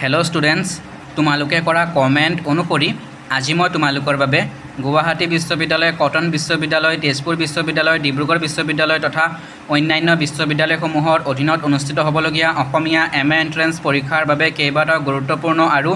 Hello' students, তোমালোকে কৰা comment অনুসৰি আজি মই তোমালোকৰ বাবে গুৱাহাটী বিশ্ববিদ্যালয়, কটন বিশ্ববিদ্যালয়, তেজপুৰ বিশ্ববিদ্যালয়, ডিব্ৰুগড় বিশ্ববিদ্যালয় তথা অন্যান্য বিশ্ববিদ্যালয়সমূহৰ অধীনত অনুষ্ঠিত হ'বলগীয়া অসমীয়া MA এণ্ট্ৰেন্স পৰীক্ষাৰ বাবে কেইবাটাও গুৰুত্বপূৰ্ণ আৰু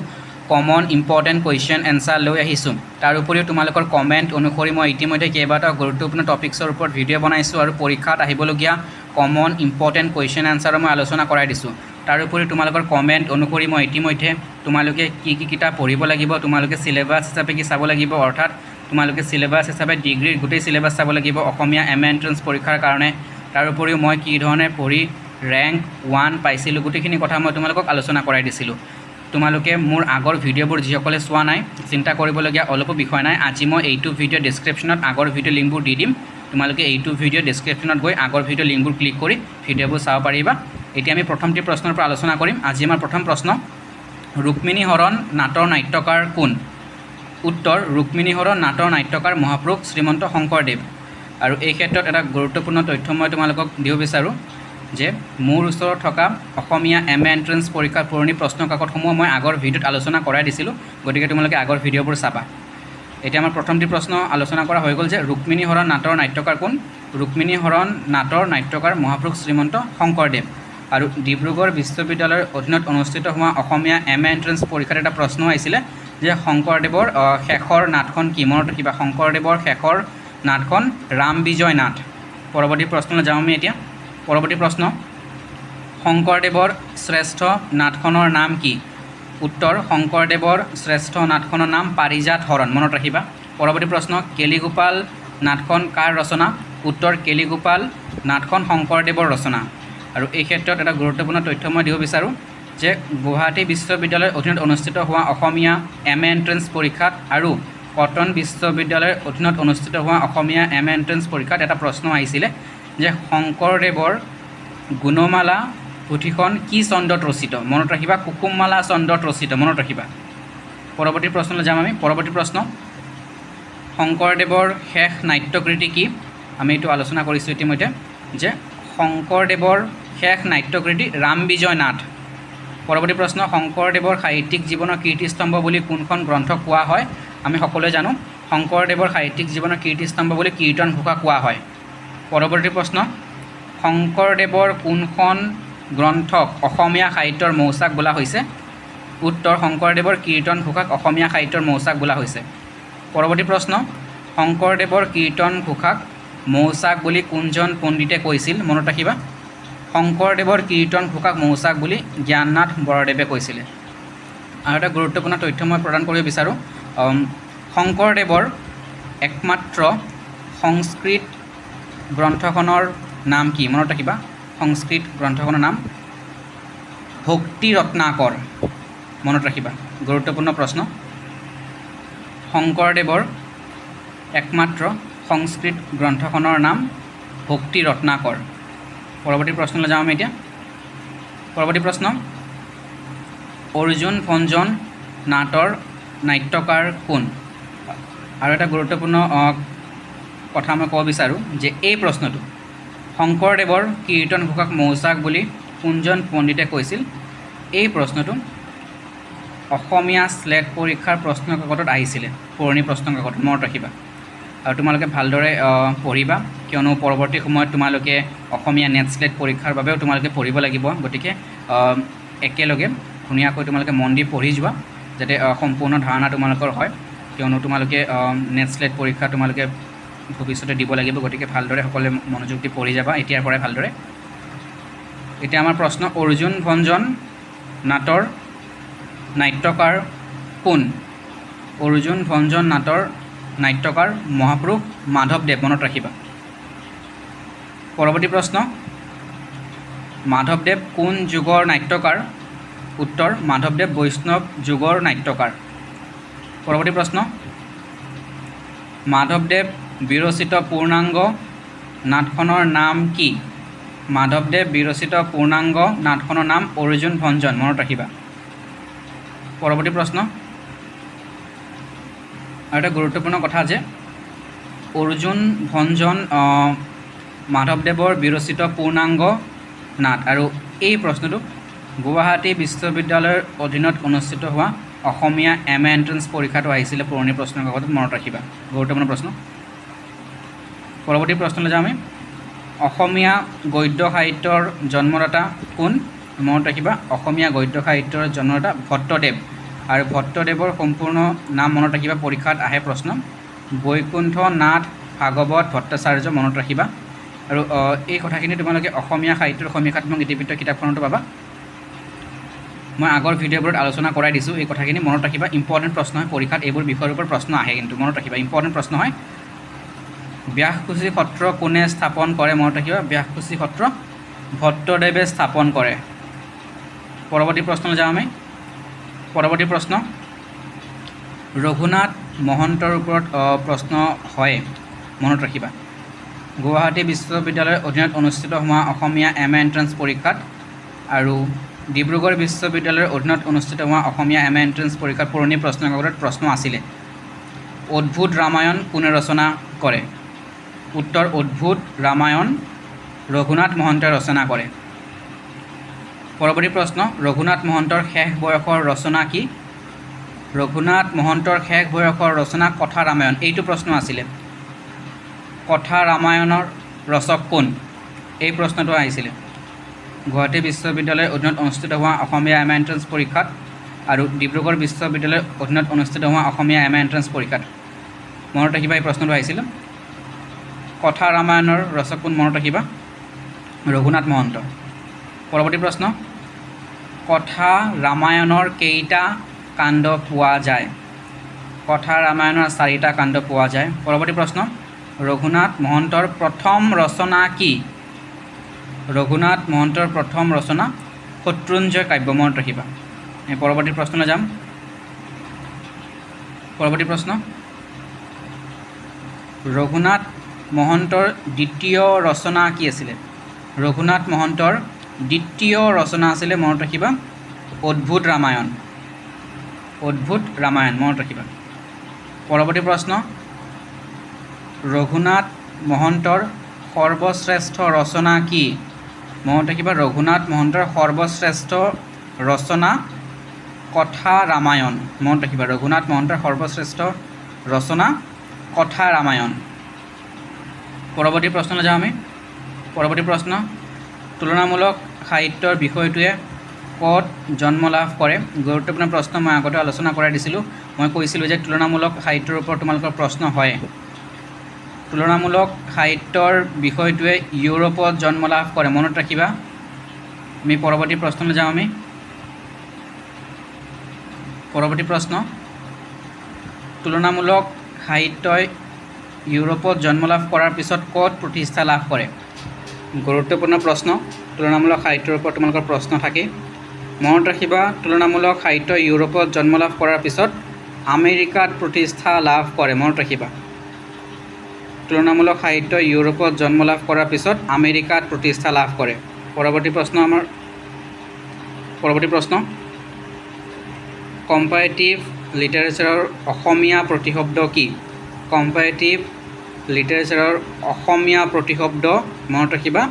কমন ইম্পৰ্টেণ্ট কুৱেশ্যন এনচাৰ লৈ আহিছোঁ। তাৰ উপৰিও তোমালোকৰ কমেণ্ট অনুসৰি মই ইতিমধ্যে কেইবাটাও গুৰুত্বপূৰ্ণ টপিক্সৰ ওপৰত ভিডিঅ' বনাইছোঁ আৰু পৰীক্ষাত আহিবলগীয়া কমন ইম্পৰ্টেণ্ট কুৱেশ্যন এনচাৰো মই আলোচনা কৰাই দিছোঁ। তাৰ উপৰি তোমালোকৰ কমেণ্ট অনুসৰি মই ইতিমধ্যে তোমালোকে কি কিতাপ পঢ়িব লাগিব, তোমালোকে চিলেবাছ হিচাপে কি চাব লাগিব, অৰ্থাৎ তোমালোকে চিলেবাছ হিচাপে ডিগ্ৰীৰ গোটেই চিলেবাছ চাব লাগিব অসমীয়া MA এণ্ট্ৰেন্স পৰীক্ষাৰ কাৰণে। তাৰ উপৰিও মই কি ধৰণে পঢ়ি ৰেংক 1 পাইছিলোঁ গোটেইখিনি কথা মই তোমালোকক আলোচনা কৰাই দিছিলোঁ। তোমালোকে মোৰ আগৰ ভিডিঅ'বোৰ যিসকলে চোৱা নাই চিন্তা কৰিবলগীয়া অলপো বিষয় নাই। আজি মই এইটো ভিডিঅ' ডেছক্ৰিপশ্যনত আগৰ ভিডিঅ' লিংকবোৰ দি দিম। তোমালোকে এইটো ভিডিঅ' ডেছক্ৰিপশ্যনত গৈ আগৰ ভিডিঅ' লিংকবোৰ ক্লিক কৰি ভিডিঅ'বোৰ চাব পাৰিবা। এতিয়া আমি প্ৰথমটি প্ৰশ্নৰ পৰা আলোচনা কৰিম। আজি আমাৰ প্ৰথম প্ৰশ্ন, ৰুক্মিণী হৰণ নাটৰ নাট্যকাৰ কোন? উত্তৰ, ৰুক্মিণী হৰণ নাটৰ নাট্যকাৰ মহাপুৰুষ শ্ৰীমন্ত শংকৰদেৱ। আৰু এই ক্ষেত্ৰত এটা গুৰুত্বপূৰ্ণ তথ্য মই তোমালোকক দিব বিচাৰোঁ যে মোৰ ওচৰত থকা অসমীয়া MA এণ্ট্ৰেন্স পৰীক্ষাৰ পুৰণি প্ৰশ্ন কাকতসমূহ মই আগৰ ভিডিঅ'ত আলোচনা কৰাই দিছিলোঁ, গতিকে তোমালোকে আগৰ ভিডিঅ'বোৰ চাবা। এতিয়া আমাৰ প্ৰথমটি প্ৰশ্ন আলোচনা কৰা হৈ গ'ল যে ৰুক্মিণী হৰণ নাটৰ নাট্যকাৰ কোন? ৰুক্মিণী হৰণ নাটৰ নাট্যকাৰ মহাপুৰুষ শ্ৰীমন্ত শংকৰদেৱ। আৰু ডিব্ৰুগড় বিশ্ববিদ্যালয়ৰ অধীনত অনুষ্ঠিত হোৱা অসমীয়া MA এণ্ট্ৰেন্স পৰীক্ষাত এটা প্ৰশ্ন আহিছিলে যে শংকৰদেৱৰ শেষৰ নাটখন কি? মনত ৰাখিবা, শংকৰদেৱৰ শেষৰ নাটখন ৰাম বিজয় নাট। পৰৱৰ্তী প্ৰশ্নলৈ যাওঁ আমি এতিয়া। পৰৱৰ্তী প্ৰশ্ন, শংকৰদেৱৰ শ্ৰেষ্ঠ নাটখনৰ নাম কি? উত্তৰ, শংকৰদেৱৰ শ্ৰেষ্ঠ নাটখনৰ নাম পাৰিজাত হৰণ। মনত ৰাখিবা। পৰৱৰ্তী প্ৰশ্ন, কেলিগোপাল নাটখন কাৰ ৰচনা? উত্তৰ, কেলিগোপাল নাটখন শংকৰদেৱৰ ৰচনা। আৰু এই ক্ষেত্ৰত এটা গুৰুত্বপূৰ্ণ তথ্য মই দিব বিচাৰোঁ যে গুৱাহাটী বিশ্ববিদ্যালয়ৰ অধীনত অনুষ্ঠিত হোৱা অসমীয়া MA এণ্ট্ৰেন্স পৰীক্ষাত আৰু কটন বিশ্ববিদ্যালয়ৰ অধীনত অনুষ্ঠিত হোৱা অসমীয়া MA এণ্ট্ৰেন্স পৰীক্ষাত এটা প্ৰশ্ন আহিছিলে যে শংকৰদেৱৰ গুণমালা পুথিখন কি চন্দত ৰচিত? মনত ৰাখিবা, কুকুমমালা চন্দত ৰচিত। মনত ৰাখিবা। পৰৱৰ্তী প্ৰশ্নলৈ যাম আমি। পৰৱৰ্তী প্ৰশ্ন, শংকৰদেৱৰ শেষ নাট্যকৃতি কি? আমি এইটো আলোচনা কৰিছোঁ ইতিমধ্যে যে শংকৰদেৱৰ শেষ নাট্যকৃতি ৰাম বিজয় নাট। পৰৱৰ্তী প্ৰশ্ন, শংকৰদেৱৰ সাহিত্যিক জীৱনৰ কীৰ্তিস্তম্ভ বুলি কোনখন গ্ৰন্থ কোৱা হয়? আমি সকলোৱে জানো শংকৰদেৱৰ সাহিত্যিক জীৱনৰ কীৰ্তিস্তম্ভ বুলি কীৰ্তন ঘোষা কোৱা হয়। পৰৱৰ্তী প্ৰশ্ন, শংকৰদেৱৰ কোনখন গ্ৰন্থক অসমীয়া সাহিত্যৰ মৌচাক বোলা হৈছে? উত্তৰ, শংকৰদেৱৰ কীৰ্তন ঘোষাক অসমীয়া সাহিত্যৰ মৌচাক বোলা হৈছে। পৰৱৰ্তী প্ৰশ্ন, শংকৰদেৱৰ কীৰ্তন ঘোষাক মৌচাক বুলি কোনজন পণ্ডিতে কৈছিল? মনত ৰাখিবা, শংকৰদেৱৰ কীৰ্তন ঘোষাক মৌচাক বুলি জ্ঞাননাথ বৰদেৱে কৈছিলে। আৰু এটা গুৰুত্বপূৰ্ণ তথ্য মই প্ৰদান কৰিব বিচাৰোঁ, শংকৰদেৱৰ একমাত্ৰ সংস্কৃত গ্ৰন্থখনৰ নাম কি? মনত ৰাখিবা, সংস্কৃত গ্ৰন্থখনৰ নাম ভক্তি ৰত্নাকৰ। মনত ৰাখিবা, গুৰুত্বপূৰ্ণ প্ৰশ্ন। শংকৰদেৱৰ একমাত্ৰ সংস্কৃত গ্ৰন্থখনৰ নাম ভক্তি ৰত্নাকৰ। পৰৱৰ্তী প্ৰশ্নলৈ যাওঁ আমি এতিয়া। পৰৱৰ্তী প্ৰশ্ন, অৰ্জুন ভঞ্জন নাটৰ নাট্যকাৰ কোন? আৰু এটা গুৰুত্বপূৰ্ণ কথা মই ক'ব বিচাৰোঁ যে এই প্ৰশ্নটো শংকৰদেৱৰ কীৰ্তন ঘোষাক মৌচাক বুলি কোনজন পণ্ডিতে কৈছিল? এই প্ৰশ্নটো অসমীয়া স্লেট পৰীক্ষাৰ প্ৰশ্ন কাকতত আহিছিলে, পুৰণি প্ৰশ্ন কাকত। মনত ৰাখিবা আৰু তোমালোকে ভালদৰে পঢ়িবা, কিয়নো পৰৱৰ্তী সময়ত তোমালোকে অসমীয়া নেট স্লেট পৰীক্ষাৰ বাবেও তোমালোকে পঢ়িব লাগিব। গতিকে একেলগে ধুনীয়াকৈ তোমালোকে মন দি পঢ়ি যোৱা যাতে সম্পূৰ্ণ ধাৰণা তোমালোকৰ হয়, কিয়নো তোমালোকে নেট স্লেট পৰীক্ষা তোমালোকে ভৱিষ্যতে দিব লাগিব। গতিকে ভালদৰে সকলোৱে মনোযোগ দি পঢ়ি যাবা এতিয়াৰ পৰাই ভালদৰে। এতিয়া আমাৰ প্ৰশ্ন, অৰ্জুন ভঞ্জন নাটৰ নাট্যকাৰ কোন? অৰ্জুন ভঞ্জন নাটৰ নাট্যকাৰ মহাপুৰুষ মাধৱদেৱ। মনত ৰাখিবা। পৰৱৰ্তী প্ৰশ্ন, মাধৱদেৱ কোন যুগৰ নাট্যকাৰ? উত্তৰ, মাধৱদেৱ বৈষ্ণৱ যুগৰ নাট্যকাৰ। পৰৱৰ্তী প্ৰশ্ন, মাধৱদেৱ বিৰচিত পূৰ্ণাংগ নাটখনৰ নাম কি? মাধৱদেৱ বিৰচিত পূৰ্ণাংগ নাটখনৰ নাম অৰ্জুন ভঞ্জন। মনত ৰাখিবা। পৰৱৰ্তী প্ৰশ্ন, আৰু এটা গুৰুত্বপূৰ্ণ কথা যে অৰ্জুন ভঞ্জন মাধৱদেৱৰ বিৰচিত পূৰ্ণাংগ নাট। আৰু এই প্ৰশ্নটো গুৱাহাটী বিশ্ববিদ্যালয়ৰ অধীনত অনুষ্ঠিত হোৱা অসমীয়া MA এণ্ট্ৰেন্স পৰীক্ষাটো আহিছিলে পুৰণি প্ৰশ্ন কাকতত, মনত ৰাখিবা, গুৰুত্বপূৰ্ণ প্ৰশ্ন। পৰৱৰ্তী প্ৰশ্নলৈ যাওঁ আমি। অসমীয়া গদ্য সাহিত্যৰ জন্মদাতা কোন? মনত ৰাখিবা, অসমীয়া গদ্য সাহিত্যৰ জন্মদাতা ভট্টদেৱ। আৰু ভট্টদেৱৰ সম্পূৰ্ণ নাম মনত ৰাখিবা, পৰীক্ষাত আহে প্ৰশ্ন, বৈকুণ্ঠ নাথ ভাগৱত ভট্টাচাৰ্য, মনত ৰাখিবা। আৰু এই কথাখিনি তোমালোকে অসমীয়া সাহিত্যৰ সমীক্ষাত্মক ইতিবৃত্ত কিতাপখনতো পাবা। মই আগৰ ভিডিঅ'বোৰত আলোচনা কৰাই দিছোঁ, এই কথাখিনি মনত ৰাখিবা, ইম্পৰ্টেণ্ট প্ৰশ্ন হয় পৰীক্ষাত, এইবোৰ বিষয়ৰ ওপৰত প্ৰশ্ন আহে কিন্তু মনত ৰাখিবা, ইম্পৰ্টেণ্ট প্ৰশ্ন হয়। ব্যাসকুচি সত্ৰ কোনে স্থাপন কৰে? মনত ৰাখিবা, ব্যাসকুচি সত্ৰ ভট্টদেৱে স্থাপন কৰে। পৰৱৰ্তী প্ৰশ্নলৈ যাওঁ আমি। পৰৱৰ্তী প্ৰশ্ন, ৰঘুনাথ মহন্তৰ ওপৰত প্ৰশ্ন হয়, মনত ৰাখিবা। গুৱাহাটী বিশ্ববিদ্যালয়ৰ অধীনত অনুষ্ঠিত হোৱা অসমীয়া MA এণ্ট্ৰেন্স পৰীক্ষাত আৰু ডিব্ৰুগড় বিশ্ববিদ্যালয়ৰ অধীনত অনুষ্ঠিত হোৱা অসমীয়া MA এণ্ট্ৰেন্স পৰীক্ষাত পুৰণি প্ৰশ্ন কাকতত প্ৰশ্ন আছিলে। অদ্ভুত ৰামায়ণ কোনে ৰচনা কৰে? উত্তৰ, অদ্ভুত ৰামায়ণ ৰঘুনাথ মহন্তই ৰচনা কৰে। পৰৱৰ্তী প্ৰশ্ন, ৰঘুনাথ মহন্তৰ শেষ বয়সৰ ৰচনা কি? ৰঘুনাথ মহন্তৰ শেষ বয়সৰ ৰচনা কথা ৰামায়ণ। এইটো প্ৰশ্ন আছিলে, কথা ৰামায়ণৰ ৰচক কোন? এই প্ৰশ্নটো আহিছিলে গুৱাহাটী বিশ্ববিদ্যালয়ৰ অধীনত অনুষ্ঠিত হোৱা অসমীয়া MA এণ্ট্ৰেন্স পৰীক্ষাত আৰু ডিব্ৰুগড় বিশ্ববিদ্যালয়ৰ অধীনত অনুষ্ঠিত হোৱা অসমীয়া MA এণ্ট্ৰেন্স পৰীক্ষাত। মনত ৰাখিবা, এই প্ৰশ্নটো আহিছিলে, কথা ৰামায়ণৰ ৰচক কোন? মনত ৰাখিবা, ৰঘুনাথ মহন্ত। পৰৱৰ্তী প্ৰশ্ন, কথা ৰামায়ণৰ কেইটা কাণ্ড পোৱা যায়? কথা ৰামায়ণৰ 4টা কাণ্ড পোৱা যায়। পৰৱৰ্তী প্ৰশ্ন, ৰঘুনাথ মহন্তৰ প্ৰথম ৰচনা কি? ৰঘুনাথ মহন্তৰ প্ৰথম ৰচনা শত্ৰুঞ্জয় কাব্য, মনত ৰাখিবা। পৰৱৰ্তী প্ৰশ্নলৈ যাম। পৰৱৰ্তী প্ৰশ্ন, ৰঘুনাথ মহন্তৰ দ্বিতীয় ৰচনা কি আছিলে? ৰঘুনাথ মহন্তৰ দ্বিতীয় ৰচনা আছিলে, মনত ৰাখিবা, অদ্ভুত ৰামায়ণ। অদ্ভুত ৰামায়ণ, মনত ৰাখিবা। পৰৱৰ্তী প্ৰশ্ন, ৰঘুনাথ মহন্তৰ সৰ্বশ্ৰেষ্ঠ ৰচনা কি? মনত ৰাখিবা, ৰঘুনাথ মহন্তৰ সৰ্বশ্ৰেষ্ঠ ৰচনা কথা ৰামায়ণ, মনত ৰাখিবা, ৰঘুনাথ মহন্তৰ সৰ্বশ্ৰেষ্ঠ ৰচনা কথা ৰামায়ণ। পৰৱৰ্তী প্ৰশ্নলৈ যাওঁ আমি। পৰৱৰ্তী প্ৰশ্ন, তুলনামূলক সাহিত্যৰ বিষয়টোৱে ক'ত জন্ম লাভ কৰে? গুৰুত্বপূৰ্ণ প্ৰশ্ন, মই আগতে আলোচনা কৰাই দিছিলোঁ। মই কৈছিলোঁ যে তুলনামূলক সাহিত্যৰ ওপৰত তোমালোকৰ প্ৰশ্ন হয়। তুলনামূলক সাহিত্যৰ বিষয়টোৱে ইউৰোপত জন্ম লাভ কৰে, মনত ৰাখিবা। আমি পৰৱৰ্তী প্ৰশ্নলৈ যাওঁ আমি। পৰৱৰ্তী প্ৰশ্ন, তুলনামূলক সাহিত্যই ইউৰোপত জন্ম লাভ কৰাৰ পিছত ক'ত প্ৰতিষ্ঠা লাভ কৰে? গুৰুত্বপূৰ্ণ প্ৰশ্ন, তুলনামূলক সাহিত্যৰ ওপৰত তোমালোকৰ প্ৰশ্ন থাকে, মনত ৰাখিবা। তুলনামূলক সাহিত্য ইউৰোপত জন্ম লাভ কৰাৰ পিছত আমেৰিকাত প্ৰতিষ্ঠা লাভ কৰে, মনত ৰাখিবা। তুলনামূলক সাহিত্য ইউৰোপত জন্ম লাভ কৰাৰ পিছত আমেৰিকাত প্ৰতিষ্ঠা লাভ কৰে। পৰৱৰ্তী প্ৰশ্ন, আমাৰ পৰৱৰ্তী প্ৰশ্ন, কম্পাৰেটিভ লিটাৰেচাৰৰ অসমীয়া প্ৰতিশব্দ কি? কম্পাৰেটিভ লিটাৰেচাৰৰ অসমীয়া প্ৰতিশব্দ, মনত ৰাখিবা,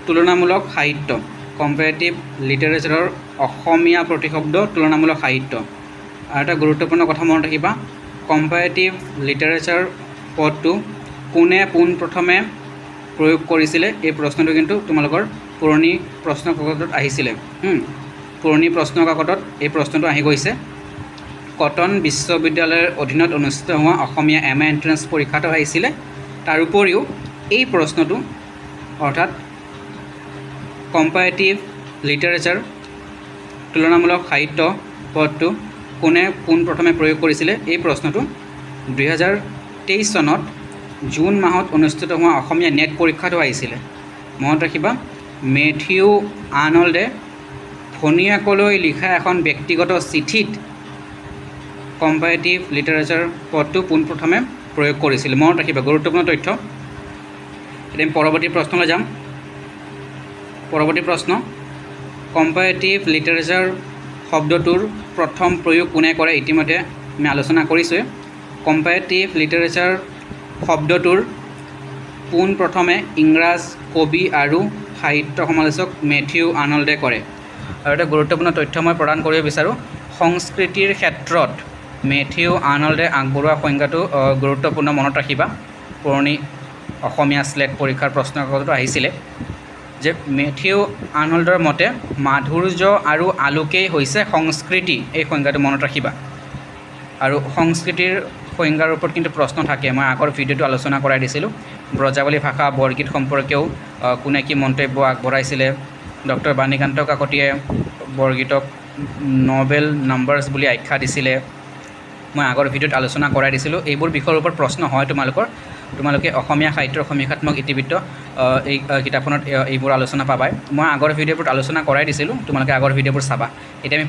তুলনামূলক সাহিত্য। কম্পাৰেটিভ লিটাৰেচাৰৰ অসমীয়া প্ৰতিশব্দ তুলনামূলক সাহিত্য। আৰু এটা গুৰুত্বপূৰ্ণ কথা মনত ৰাখিবা, কম্পাৰেটিভ লিটাৰেচাৰ পদটো কোনে পোনপ্ৰথমে প্ৰয়োগ কৰিছিলে? এই প্ৰশ্নটো কিন্তু তোমালোকৰ পুৰণি প্ৰশ্ন কাকতত আহিছিলে। পুৰণি প্ৰশ্ন কাকতত এই প্ৰশ্নটো আহি গৈছে। কটন বিশ্ববিদ্যালয়ৰ অধীনত অনুষ্ঠিত হোৱা অসমীয়া MA এণ্ট্ৰেন্স পৰীক্ষাটো আহিছিলে। তাৰ উপৰিও এই প্ৰশ্নটো অৰ্থাৎ কম্পাৰেটিভ লিটাৰেচাৰ তুলনামূলক সাহিত্য পদটো কোনে পোনপ্ৰথমে প্ৰয়োগ কৰিছিলে? এই প্ৰশ্নটো 2023 চনত জুন মাহত অনুষ্ঠিত হোৱা অসমীয়া নেট পৰীক্ষাটো আহিছিলে। মনত ৰাখিবা, মেথিউ আৰ্নল্ডে ভনীয়েকলৈ লিখা এখন ব্যক্তিগত চিঠিত কম্পাৰেটিভ লিটাৰেচাৰ পদটো পোনপ্ৰথমে প্ৰয়োগ কৰিছিল, মনত ৰাখিবা, গুৰুত্বপূৰ্ণ তথ্য। এতিয়া পৰৱৰ্তী প্ৰশ্নলৈ যাম। পৰৱৰ্তী প্ৰশ্ন, কম্পাৰেটিভ লিটাৰেচাৰ শব্দটোৰ প্ৰথম প্ৰয়োগ কোনে কৰে? ইতিমধ্যে আমি আলোচনা কৰিছোঁৱে। কম্পাৰেটিভ লিটাৰেচাৰ শব্দটোৰ পোনপ্ৰথমে ইংৰাজ কবি আৰু সাহিত্য সমালোচক মেথিউ আৰ্নল্ডে কৰে। আৰু এটা গুৰুত্বপূৰ্ণ তথ্য মই প্ৰদান কৰিব বিচাৰোঁ সংস্কৃতিৰ ক্ষেত্ৰত মেথিউ আৰ্নল্ডে আগবঢ়োৱা সংজ্ঞাটো গুৰুত্বপূৰ্ণ মনত ৰাখিবা পুৰণি অসমীয়া স্লেট পৰীক্ষাৰ প্ৰশ্নকাকততো আহিছিলে যে মেথিউ আৰ্নল্ডৰ মতে মাধুৰ্য আৰু আলোকেই হৈছে সংস্কৃতি এই সংজ্ঞাটো মনত ৰাখিবা আৰু সংস্কৃতিৰ সংজ্ঞাৰ ওপৰত কিন্তু প্ৰশ্ন থাকে মই আগৰ ভিডিঅ'টো আলোচনা কৰাই দিছিলোঁ ব্ৰজাৱলী ভাষা বৰগীত সম্পৰ্কেও কোনে কি মন্তব্য আগবঢ়াইছিলে ডক্টৰ বাণীকান্ত কাকতিয়ে বৰগীতক নবেল নাম্বাৰ্ছ বুলি আখ্যা দিছিলে মই আগৰ ভিডিঅ'ত আলোচনা কৰাই দিছিলোঁ এইবোৰ বিষয়ৰ ওপৰত প্ৰশ্ন হয় তোমালোকে অসমীয়া সাহিত্যৰ সমীক্ষাত্মক ইতিবৃত্ত এই কিতাপখনত এইবোৰ আলোচনা পাবাই মই আগৰ ভিডিঅ'বোৰত আলোচনা কৰাই দিছিলোঁ তোমালোকে আগৰ ভিডিঅ'বোৰ চাবা এতিয়া আমি